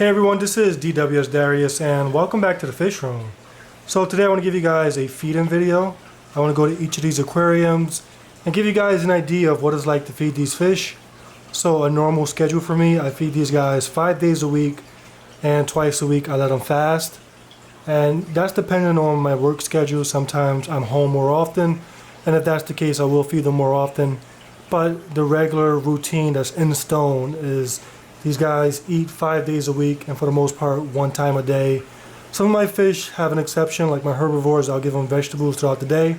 Hey everyone, this is DWS Darius and welcome back to the fish room. So today I want to give you guys a feed-in video. I want to go to each of these aquariums and give you guys an idea of what it's like to feed these fish. So a normal schedule for me, I feed these guys 5 days a week and twice a week I let them fast. And that's dependent on my work schedule. Sometimes I'm home more often, and if that's the case I will feed them more often. But the regular routine that's in stone is these guys eat 5 days a week and for the most part 1 time a day. Some of my fish have an exception, like my herbivores, I'll give them vegetables throughout the day.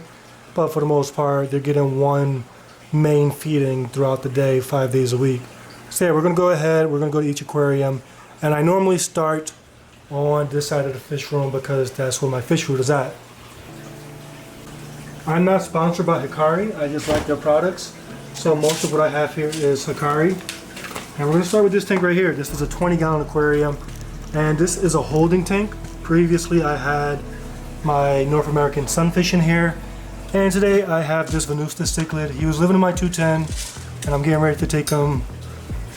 But for the most part they're getting 1 main feeding throughout the day, 5 days a week. So yeah, we're going to go ahead, we're going to go to each aquarium. And I normally start on this side of the fish room because that's where my fish food is at. I'm not sponsored by Hikari, I just like their products. So most of what I have here is Hikari. And we're going to start with this tank right here. This is a 20-gallon aquarium, and this is a holding tank. Previously I had my North American sunfish in here, and today I have this Venusta cichlid. He was living in my 210, and I'm getting ready to take him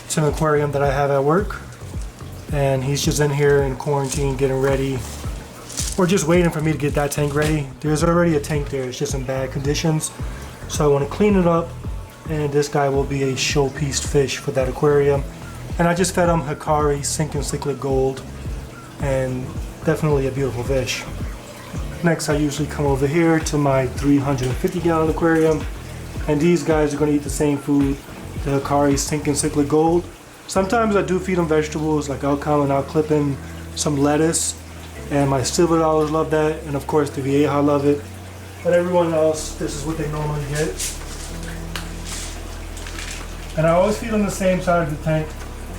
to an aquarium that I have at work. And he's just in here in quarantine getting ready. We're just waiting for me to get that tank ready. There's already a tank there, it's just in bad conditions. So I want to clean it up. And this guy will be a showpiece fish for that aquarium. And I just fed him Hikari Sinking Cichlid Gold, and definitely a beautiful fish. Next I usually come over here to my 350-gallon aquarium, and these guys are going to eat the same food, the Hikari Sinking Cichlid Gold. Sometimes I do feed them vegetables, like I'll come and I'll clip in some lettuce, and my silver dollars love that, and of course the Vieja love it. But everyone else, this is what they normally get. And I always feed on the same side of the tank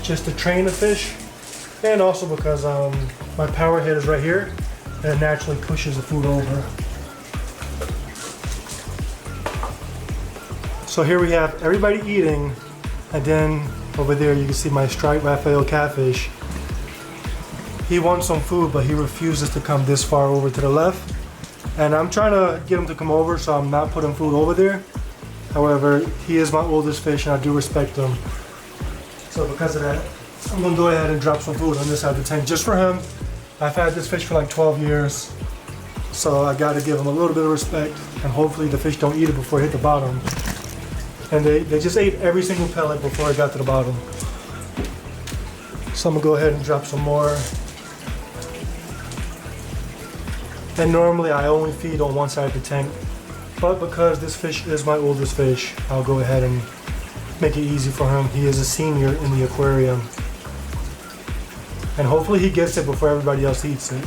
just to train the fish, and also because my power head is right here and it naturally pushes the food over. So here we have everybody eating, and then over there you can see my striped Raphael catfish. He wants some food but he refuses to come this far over to the left, and I'm trying to get him to come over, so I'm not putting food over there. However, he is my oldest fish and I do respect him. So because of that, I'm going to go ahead and drop some food on this side of the tank just for him. I've had this fish for like 12 years, so I got to give him a little bit of respect, and hopefully the fish don't eat it before it hit the bottom. And they just ate every single pellet before it got to the bottom. So I'm going to go ahead and drop some more. And normally I only feed on one side of the tank. But because this fish is my oldest fish, I'll go ahead and make it easy for him. He is a senior in the aquarium. And hopefully he gets it before everybody else eats it.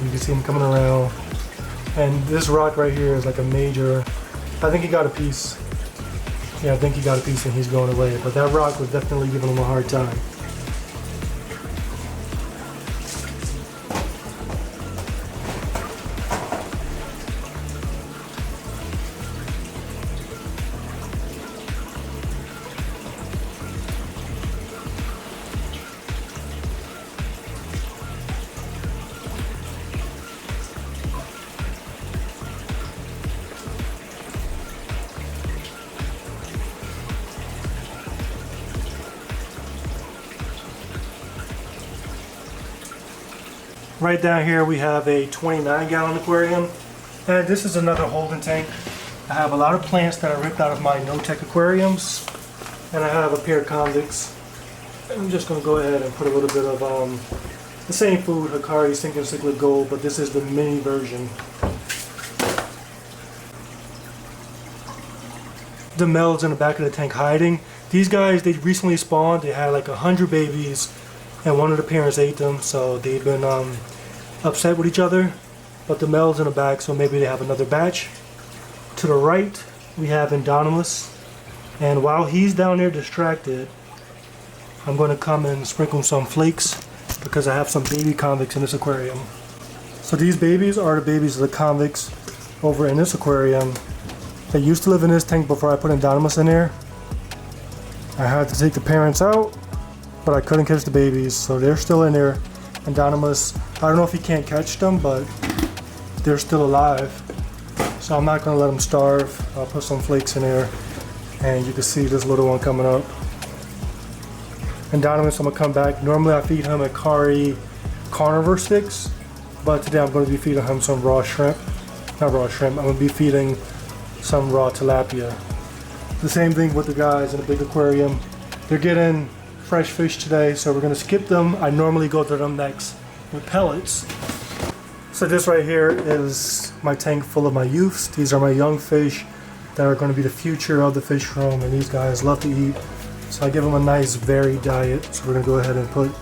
You can see him coming around. And this rock right here is like a major, I think he got a piece. Yeah, I think he got a piece and he's going away. But that rock was definitely giving him a hard time. Right down here we have a 29-gallon aquarium, and this is another holding tank. I have a lot of plants that I ripped out of my no-tech aquariums, and I have a pair of convicts. I'm just going to go ahead and put a little bit of the same food, Hikari Sinking Cichlid Gold, but this is the mini version. The males in the back of the tank hiding. These guys, they recently spawned. They had like 100 babies, and one of the parents ate them, so they've been upset with each other. But the male's in the back, so maybe they have another batch. To the right we have Indonus, and while he's down there distracted, I'm going to come and sprinkle some flakes because I have some baby convicts in this aquarium. So these babies are the babies of the convicts over in this aquarium. They used to live in this tank before I put Indonus in there. I had to take the parents out, but I couldn't catch the babies, so they're still in there. Indonus, I don't know if he can't catch them, but they're still alive. So I'm not going to let them starve. I'll put some flakes in there, and you can see this little one coming up. Indonus, I'm gonna come back. Normally I feed him Akari carnivore sticks, but today I'm gonna be feeding him some raw shrimp. Not raw shrimp, I'm gonna be feeding some raw tilapia. The same thing with the guys in the big aquarium. They're getting fresh fish today, so we're gonna skip them. I normally go to them next with pellets. So this right here is my tank full of my youths. These are my young fish that are gonna be the future of the fish room, and these guys love to eat. So I give them a nice varied diet. So we're gonna go ahead and put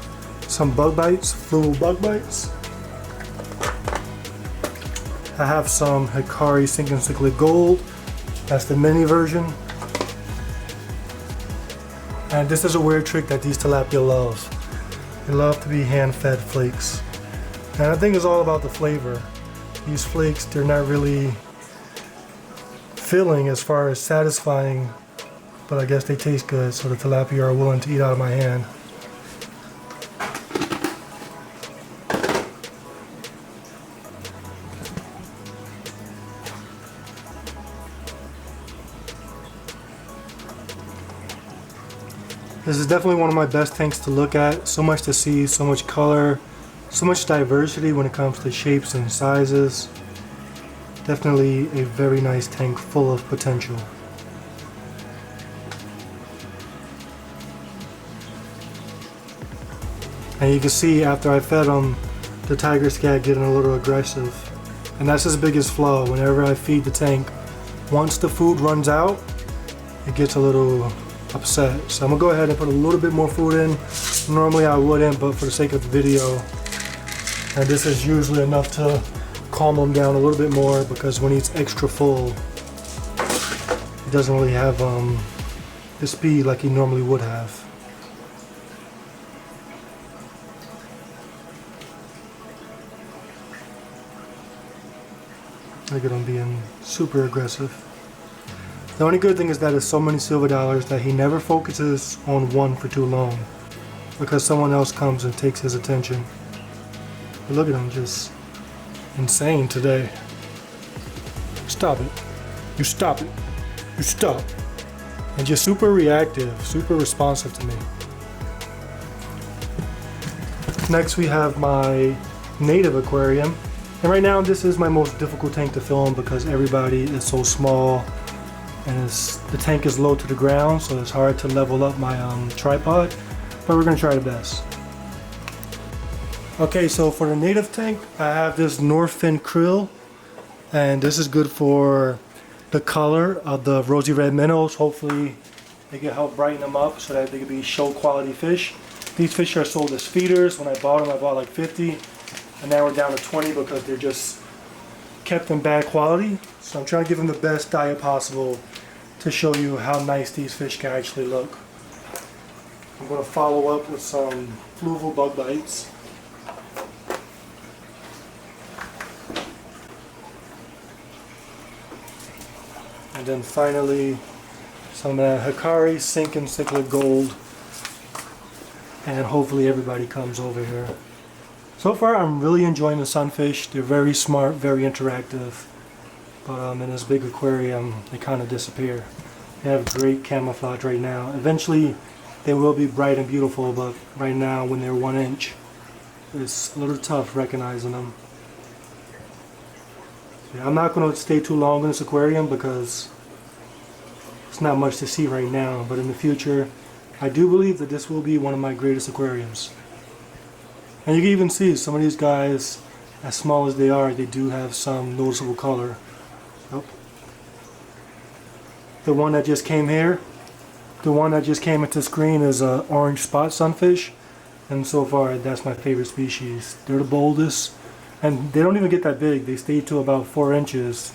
some bug bites, fluval bug bites. I have some Hikari Sink and Cichlid Gold. That's the mini version. And this is a weird trick that these tilapia love. They love to be hand-fed flakes. And I think it's all about the flavor. These flakes, they're not really filling as far as satisfying, but I guess they taste good, so the tilapia are willing to eat out of my hand. This is definitely one of my best tanks to look at. So much to see, so much color, so much diversity when it comes to shapes and sizes. Definitely a very nice tank full of potential. And you can see after I fed him, the tiger scat getting a little aggressive. And that's his biggest flaw. Whenever I feed the tank, once the food runs out, it gets a little upset. So I'm gonna go ahead and put a little bit more food in. Normally I wouldn't, but for the sake of the video, and this is usually enough to calm him down a little bit more, because when he's extra full, he doesn't really have the speed like he normally would have. Look at him being super aggressive. The only good thing is that there's so many silver dollars that he never focuses on one for too long, because someone else comes and takes his attention. But look at him, just insane today. Stop it. You stop it. You stop. And just super reactive, super responsive to me. Next we have my native aquarium. And right now this is my most difficult tank to film because everybody is so small. And the tank is low to the ground, so it's hard to level up my tripod, but we're gonna try the best. Okay, so for the native tank, I have this Norfin krill, and this is good for the color of the rosy red minnows. Hopefully they can help brighten them up so that they can be show quality fish. These fish are sold as feeders. When I bought them, I bought like 50, and now we're down to 20 because they're just kept in bad quality. So I'm trying to give them the best diet possible to show you how nice these fish can actually look. I'm going to follow up with some fluval bug bites. And then finally some Hikari Sink and Cichlid Gold. And hopefully everybody comes over here. So far I'm really enjoying the sunfish. They're very smart, very interactive. But in this big aquarium, they kind of disappear. They have great camouflage right now. Eventually, they will be bright and beautiful, but right now, when they're 1 inch, it's a little tough recognizing them. Yeah, I'm not going to stay too long in this aquarium because it's not much to see right now. But in the future, I do believe that this will be one of my greatest aquariums. And you can even see some of these guys, as small as they are, they do have some noticeable color. Oh. The one that just came here, the one that just came into the screen is an orange spot sunfish, and so far that's my favorite species. They're the boldest, and they don't even get that big. They stay to about 4 inches,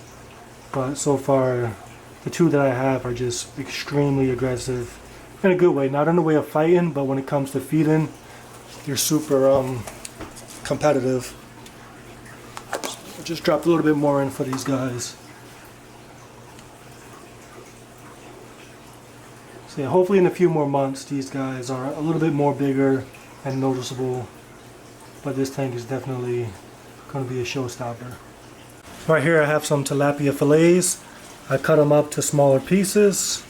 but so far the two that I have are just extremely aggressive in a good way, not in the way of fighting, but when it comes to feeding, they're super competitive. I just dropped a little bit more in for these guys. So yeah, hopefully in a few more months these guys are a little bit more bigger and noticeable, but this tank is definitely going to be a showstopper. Right here I have some tilapia fillets. I cut them up to smaller pieces.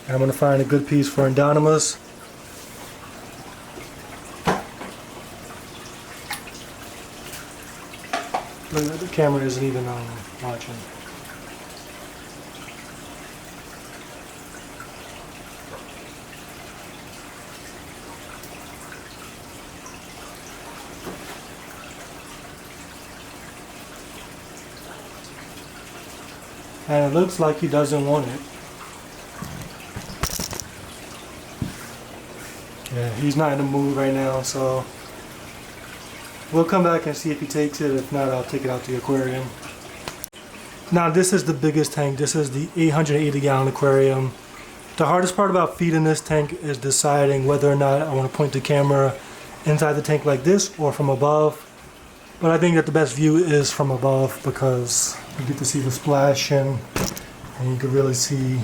And I'm going to find a good piece for Indonus. The camera isn't even watching. And it looks like he doesn't want it. Yeah, he's not in the mood right now, so we'll come back and see if he takes it. If not, I'll take it out to the aquarium. Now this is the biggest tank. This is the 880 gallon aquarium. The hardest part about feeding this tank is deciding whether or not I want to point the camera inside the tank like this or from above. But I think that the best view is from above because you get to see the splashing and you can really see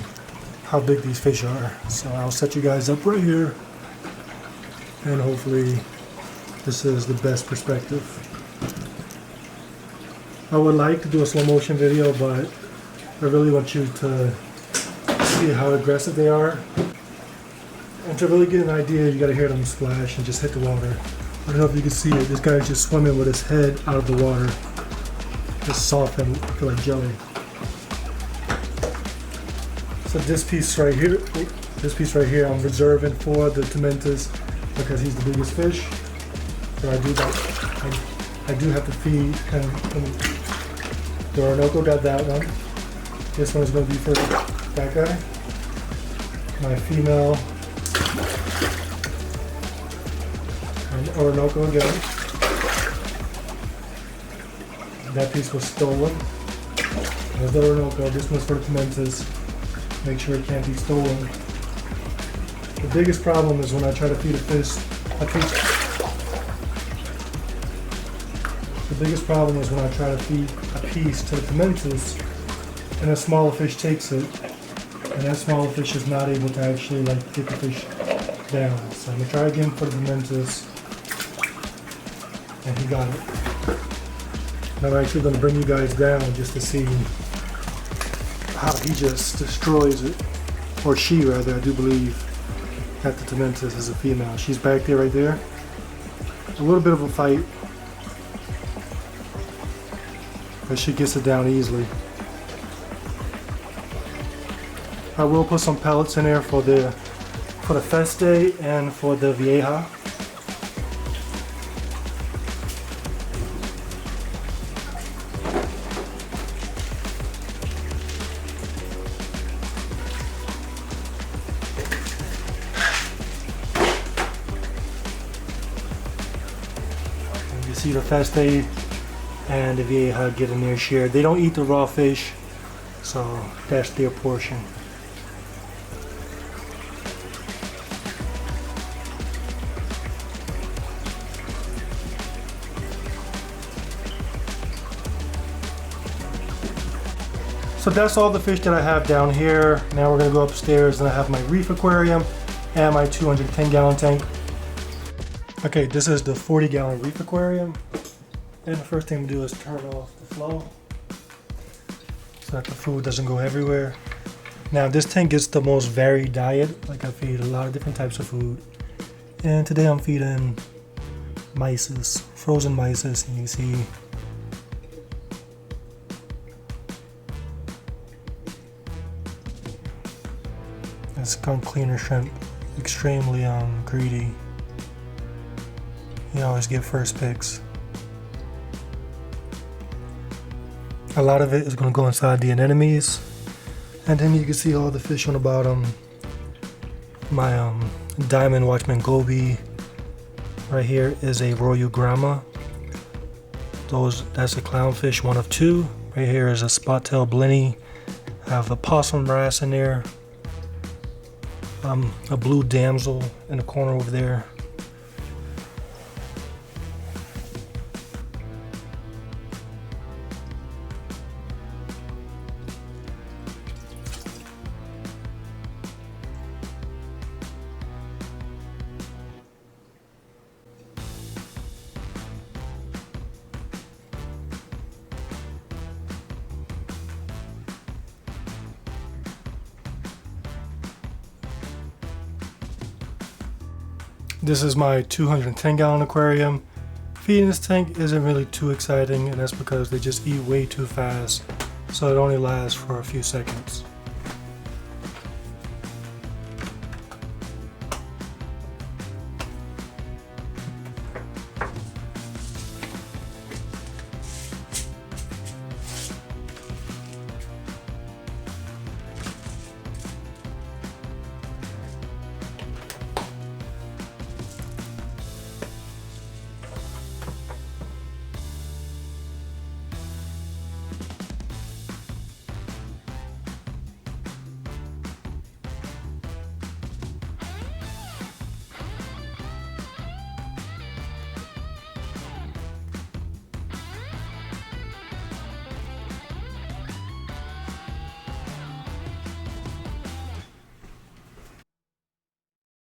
how big these fish are. So I'll set you guys up right here and hopefully this is the best perspective. I would like to do a slow motion video, but I really want you to see how aggressive they are. And to really get an idea, you gotta hear them splash and just hit the water. I don't know if you can see it, this guy's just swimming with his head out of the water. Just soft and feel like jelly. So this piece right here, I'm reserving for the Tomentis because he's the biggest fish. So I do have to feed, and the Orinoco got that one. This one is going to be for that guy. My female and Orinoco again. That piece was stolen. There's the Orinoco. This one's for the Tomentis. Make sure it can't be stolen. The biggest problem is when I try to feed a fish. The biggest problem is when I try to feed a piece to the Tomentis and a smaller fish takes it, and that smaller fish is not able to actually get the fish down. So I'm gonna try again for the Tomentis, and he got it. And I'm actually gonna bring you guys down just to see how he just destroys it, or she rather. I do believe that the Tomentis is a female. She's back there, right there. A little bit of a fight, but she gets it down easily. I will put some pellets in there for the Feste and for the Vieja. And you see the Feste and the Vieja get in their share. They don't eat the raw fish, so that's their portion. So that's all the fish that I have down here. Now we're gonna go upstairs and I have my Reef aquarium and my 210 gallon tank. Okay, this is the 40 gallon Reef aquarium. And the first thing to do is turn off the flow so that the food doesn't go everywhere. Now this tank gets the most varied diet. Like I feed a lot of different types of food. And today I'm feeding mysis, frozen mysis, and you can see this skunk cleaner shrimp, extremely greedy. You always get first picks. A lot of it is going to go inside the anemones, and then you can see all the fish on the bottom. My diamond watchman goby right here is a royal grama. That's a clownfish, one of two. Right here is a spot-tailed blenny. I have a possum wrasse in there. A blue damsel in the corner over there. This is my 210 gallon aquarium. feeding this tank isn't really too exciting, and that's because they just eat way too fast, so it only lasts for a few seconds.